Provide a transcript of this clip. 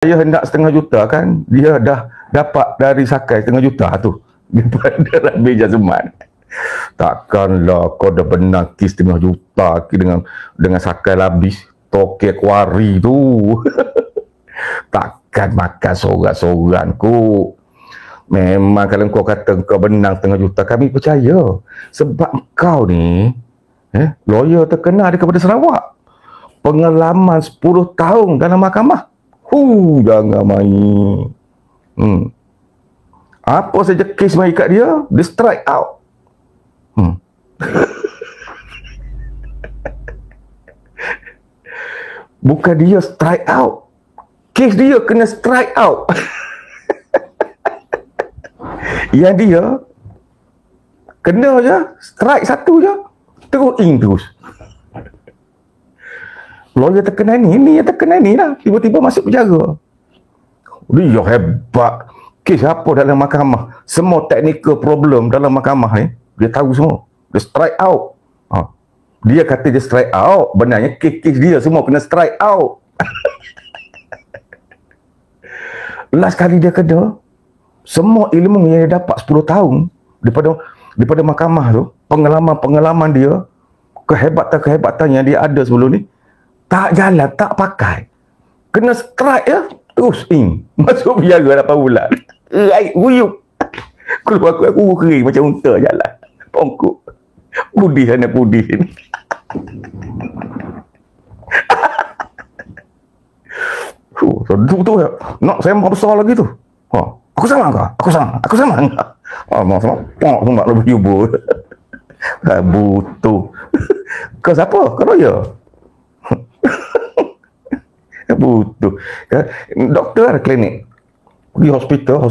Saya hendak 1/5 juta kan, dia dah dapat dari Sakai 1/5 juta tu daripada Rabi Jazman. Takkanlah kau dah benang kes 1/5 juta dengan Sakai Labis tokek kuari tu. Takkan makan sorang-sorang ku. Memang kalau kau kata kau benang 1/5 juta, kami percaya. Sebab kau ni lawyer terkenal di Kabupaten Sarawak, pengalaman 10 tahun dalam mahkamah. Jangan main. Apa saja kes mai kat dia strike out. Bukan dia strike out, kes dia kena strike out. Yang dia kena je strike satu je, terus in terus. Lawyer terkenal ni yang terkenal ni lah, tiba-tiba masuk penjara. Dia hebat. Kes apa dalam mahkamah, semua technical problem dalam mahkamah ni dia tahu semua. Dia strike out. Dia kata dia strike out, benarnya kes dia semua kena strike out. Last kali dia kena, semua ilmu yang dia dapat 10 tahun daripada mahkamah tu, pengalaman dia, kehebatan yang dia ada sebelum ni, tak jalan, tak pakai. Kena strike ya, terus in. Masuk penjara 8 bulan. Air guyup. Keluar aku kering macam unta jalan. Pongkuk. Pudih sana pudih ni. Tu nak sembang besar lagi tu. Aku sama kah? Aku sama kah? Sama lebih yubu. Butuh. Kau siapa? Kau lawyer? Butuh. Doktor ada klinik. Pergi hospital